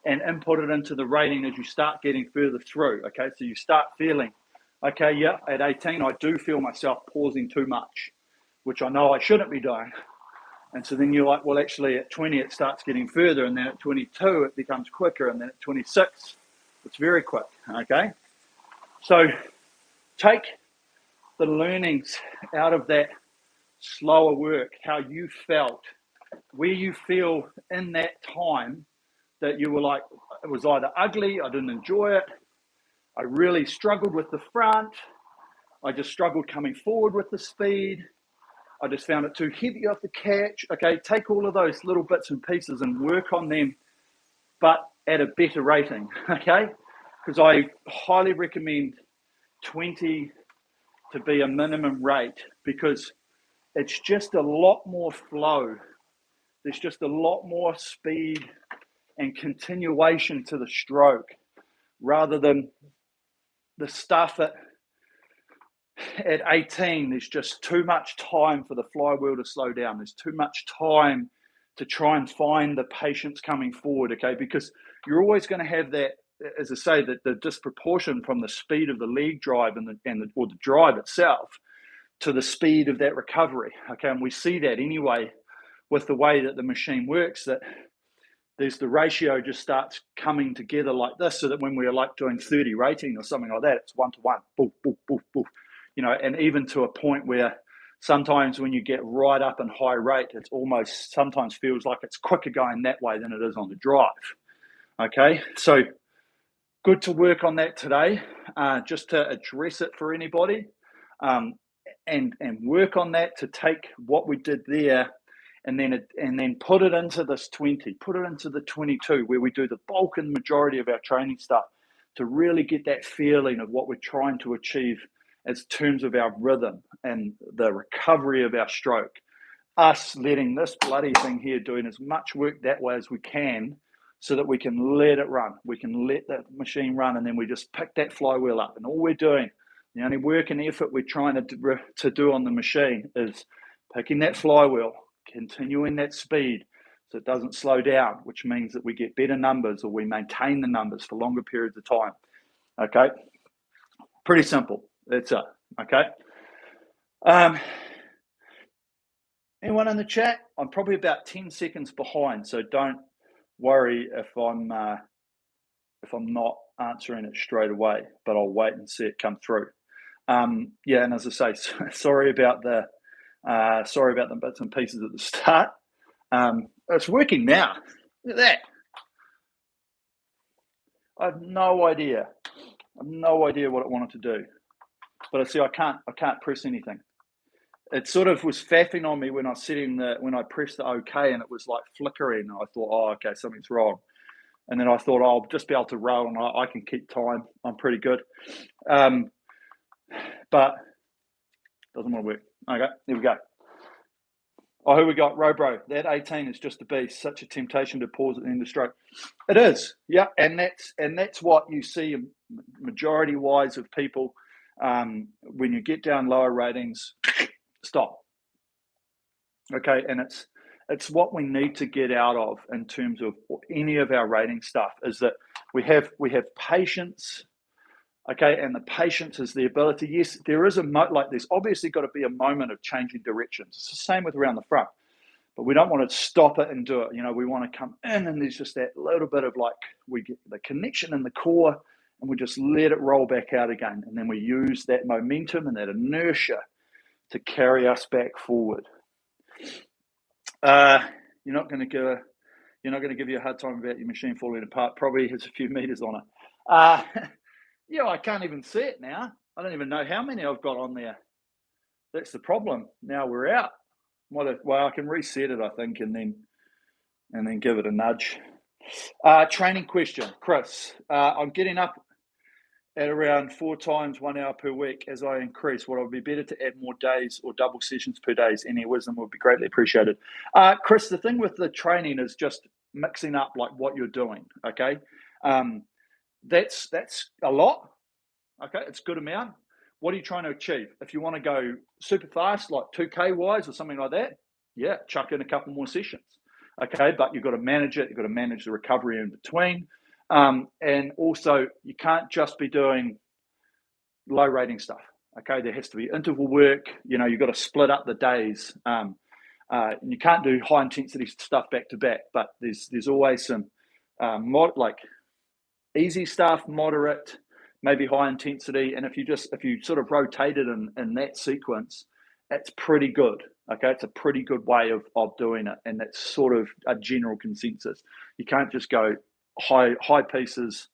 and input it into the rating as you start getting further through. Okay, so you start feeling, okay, yeah, at 18, I do feel myself pausing too much, which I know I shouldn't be doing. And so then you're like, well, actually at 20, it starts getting further, and then at 22, it becomes quicker, and then at 26, it's very quick. Okay, so take the learnings out of that slower work, how you felt, where you feel in that time that you were like, it was either ugly, I didn't enjoy it, I really struggled with the front, I just struggled coming forward with the speed, I just found it too heavy off the catch. Okay, take all of those little bits and pieces and work on them, but at a better rating, okay? Because I highly recommend 20 to be a minimum rate, because it's just a lot more flow. There's just a lot more speed and continuation to the stroke, rather than the stuff at 18, there's just too much time for the flywheel to slow down. There's too much time to try and find the patience coming forward, okay? Because you're always going to have that, as I say, that the disproportion from the speed of the leg drive or the drive itself to the speed of that recovery, okay? And we see that anyway with the way that the machine works, that there's the ratio just starts coming together like this, so that when we're like doing 30 rating or something like that, it's 1 to 1, boof, boof, boof, boof. And even to a point where sometimes when you get right up in high rate, it's almost sometimes feels like it's quicker going that way than it is on the drive. Okay, so good to work on that today, just to address it for anybody, and work on that to take what we did there and then put it into this 20, put it into the 22, where we do the bulk and majority of our training stuff, to really get that feeling of what we're trying to achieve as terms of our rhythm and the recovery of our stroke. Us letting this bloody thing here doing as much work that way as we can, so that we can let it run. We can let that machine run, and then we just pick that flywheel up. And all we're doing, the only work and effort we're trying to do on the machine is picking that flywheel, continuing that speed so it doesn't slow down, which means that we get better numbers, or we maintain the numbers for longer periods of time. Okay, pretty simple. That's it. Okay. Anyone in the chat? I'm probably about 10 seconds behind, so don't worry if I'm not answering it straight away, but I'll wait and see it come through. Yeah, and as I say, sorry about the bits and pieces at the start. It's working now. Look at that. I have no idea what it wanted to do, but I see I can't press anything. It sort of was faffing on me when I pressed the OK, and it was like flickering, and I thought, oh, okay, something's wrong. And then I thought, I'll just be able to roll, and I can keep time. I'm pretty good. But doesn't want to work. Okay, here we go. Oh, who we got? Robro. That 18 is just a beast. Such a temptation to pause at the end of the stroke. It is, yeah, and that's what you see majority-wise of people when you get down lower ratings. Stop. Okay, and it's what we need to get out of in terms of any of our rating stuff, is that we have patience. Okay, and the patience is the ability. Yes, there is there's obviously got to be a moment of changing directions. It's the same with around the front, but we don't want to stop it and do it. We want to come in, and there's just that little bit of we get the connection in the core, and we just let it roll back out again, and then we use that momentum and that inertia to carry us back forward. You're not going to You're not going to give you a hard time about your machine falling apart. Probably has a few meters on it. Yeah, I can't even see it now. I don't even know how many I've got on there. That's the problem. Now we're out. Well, I can reset it, I think, and then give it a nudge. Training question, Chris. I'm getting up at around 4 times 1 hour per week. As I increase, would it be better to add more days or double sessions per day? Any wisdom would be greatly appreciated. Chris, the thing with the training is just mixing up like what you're doing. Okay, that's a lot. Okay, it's a good amount. What are you trying to achieve? If you want to go super fast, like 2K wise or something like that, yeah, chuck in a couple more sessions. Okay, but you've got to manage it. You've got to manage the recovery in between. And also, you can't just be doing low rating stuff. Okay, there has to be interval work. You've got to split up the days. You can't do high intensity stuff back to back, but there's always some like easy stuff, moderate, maybe high intensity. And if you sort of rotate it in that sequence, it's pretty good. Okay, it's a pretty good way of doing it, and that's sort of a general consensus. You can't just go high pieces,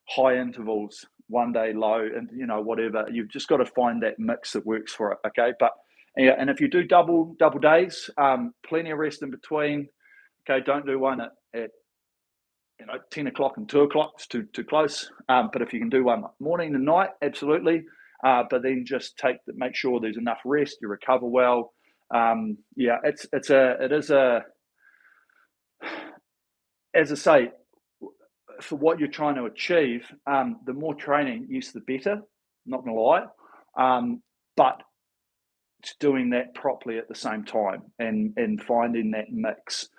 high intervals, one day low, and whatever. You've just got to find that mix that works for it. Okay, but yeah, and if you do double days, plenty of rest in between. Okay, don't do one at 10 o'clock and 2 o'clock. It's too close. But if you can do one morning and night, absolutely. But then just make sure there's enough rest, you recover well. Yeah, it is as I say, for what you're trying to achieve, the more training, yes, the better. Not gonna lie, but it's doing that properly at the same time, and finding that mix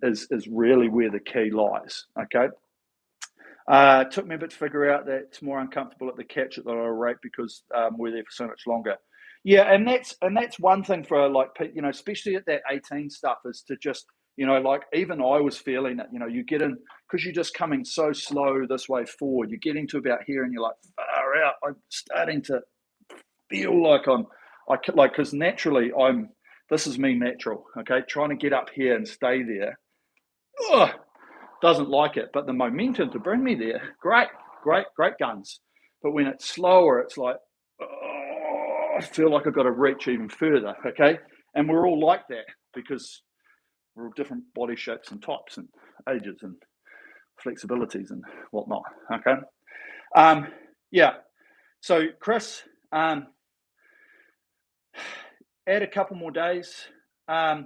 is really where the key lies. Okay. It took me a bit to figure out that it's more uncomfortable at the catch at the lower rate because we're there for so much longer. Yeah, and that's one thing for especially at that 18 stuff is to just like even I was feeling it. You get in because you're just coming so slow this way forward. You're getting to about here, and you're like far out. I'm starting to feel like because naturally this is me natural. Okay, trying to get up here and stay there. Ugh, doesn't like it, but the momentum to bring me there, great guns. But when it's slower, it's like, oh, I feel like I've got to reach even further. Okay, and we're all like that because we're all different body shapes and types and ages and flexibilities and whatnot. Okay, yeah. So Chris, add a couple more days. I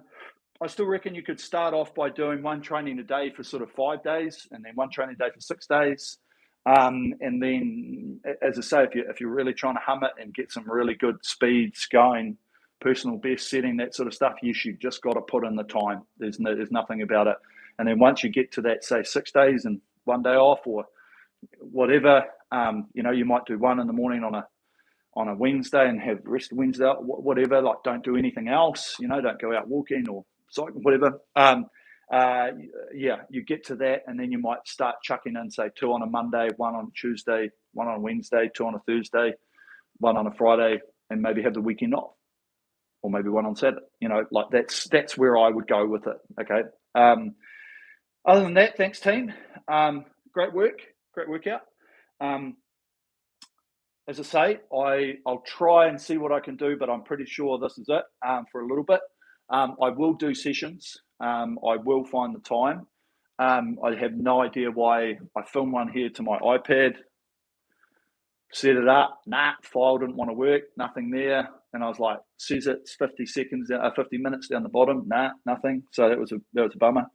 still reckon you could start off by doing one training a day for sort of 5 days, and then one training a day for 6 days. And then, as I say, if you're really trying to hum it and get some really good speeds going, personal best setting, that sort of stuff, yes, you've just got to put in the time. There's nothing about it. And then once you get to that, say 6 days and 1 day off or whatever, you might do one in the morning on a Wednesday and have the rest of Wednesday, whatever. Like, don't do anything else. Don't go out walking or cycling, whatever. You get to that, and then you might start chucking in, say, 2 on a Monday, 1 on Tuesday, 1 on Wednesday, 2 on a Thursday, 1 on a Friday, and maybe have the weekend off, or maybe 1 on Saturday. Like that's where I would go with it. Okay. Other than that, thanks, team. Great workout. As I say, I'll try and see what I can do, but I'm pretty sure this is it for a little bit. I will do sessions. I will find the time. I have no idea why I filmed one here to my iPad, set it up. File didn't want to work. Nothing there. And I was like, says it's 50 minutes down the bottom. Nothing. So that was a bummer.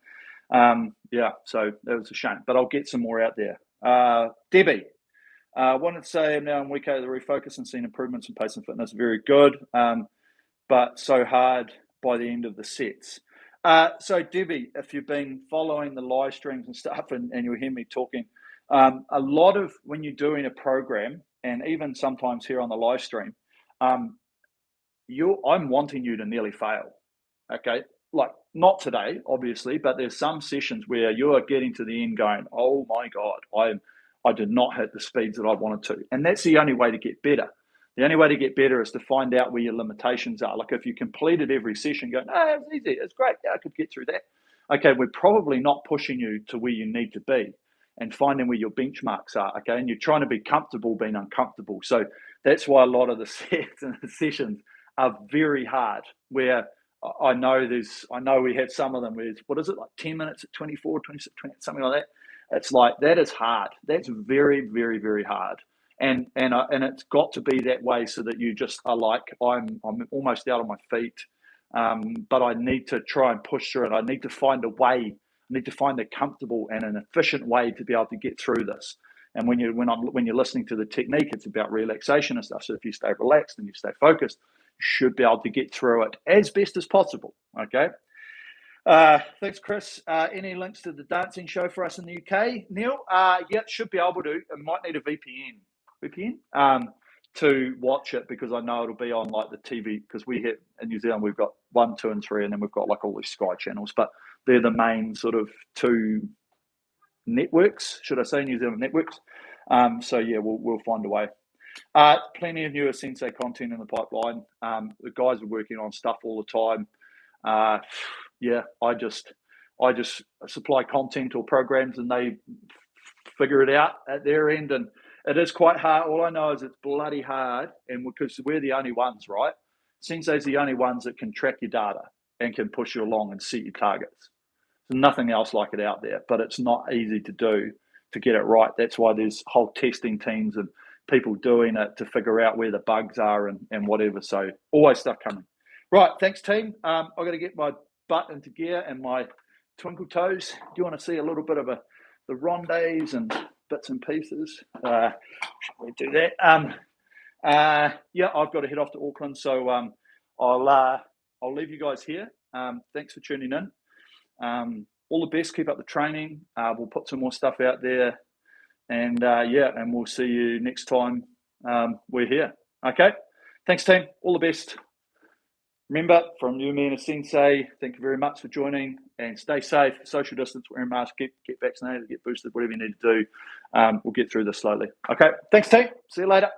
So that was a shame. But I'll get some more out there. Debbie. Wanted to say I'm now in week 8 of the refocus and seeing improvements in pace and fitness. Very good, but so hard by the end of the sets. So Debbie, if you've been following the live streams and stuff and you hear me talking, a lot of when you're doing a program and even sometimes here on the live stream, I'm wanting you to nearly fail. Okay, like not today, obviously, but there's some sessions where you are getting to the end going, oh my God, I did not hit the speeds that I wanted to. And that's the only way to get better. The only way to get better is to find out where your limitations are. Like if you completed every session going, it's easy, it's great, yeah, I could get through that. okay, we're probably not pushing you to where you need to be, and finding where your benchmarks are, okay? And you're trying to be comfortable being uncomfortable. So that's why a lot of the sets and the sessions are very hard, where I know we have some of them where it's, what is it, like 10 minutes at 24, 26, 20, something like that. It's like, that is hard. That's very, very, very hard. And it's got to be that way so that you just are like, I'm almost out on my feet, but I need to try and push through it. I need to find a way. I need to find a comfortable and an efficient way to be able to get through this. And when you're listening to the technique, it's about relaxation and stuff. So if you stay relaxed and you stay focused, you should be able to get through it as best as possible. Okay. Thanks, Chris. Any links to the dancing show for us in the UK, Neil? Yeah, should be able to. It might need a VPN to watch it, because I know it'll be on like the TV, because we have in New Zealand, we've got 1, 2, and 3, and then we've got like all these Sky channels, but they're the main sort of 2 networks, should I say, New Zealand networks. So yeah, we'll find a way. Plenty of newer Sensei content in the pipeline. The guys are working on stuff all the time. Yeah, I just supply content or programs, and they figure it out at their end. And it is quite hard. All I know is it's bloody hard, and because we're the only ones, right? Sensei's the only ones that can track your data and can push you along and set your targets. There's nothing else like it out there, but it's not easy to do, to get it right. That's why there's whole testing teams and people doing it to figure out where the bugs are and whatever. So always stuff coming. Right, thanks, team. I've got to get my butt into gear and my twinkle toes. Do you want to see a little bit of the rondes and bits and pieces? Should we do that? Yeah, I've got to head off to Auckland, so I'll leave you guys here. Thanks for tuning in. All the best. Keep up the training. We'll put some more stuff out there, and and we'll see you next time we're here. Okay. Thanks, team. All the best. Remember, from you, me, and a sensei, thank you very much for joining, and stay safe, social distance, wear a mask, get vaccinated, get boosted, whatever you need to do. We'll get through this slowly. Okay. Thanks, team. See you later.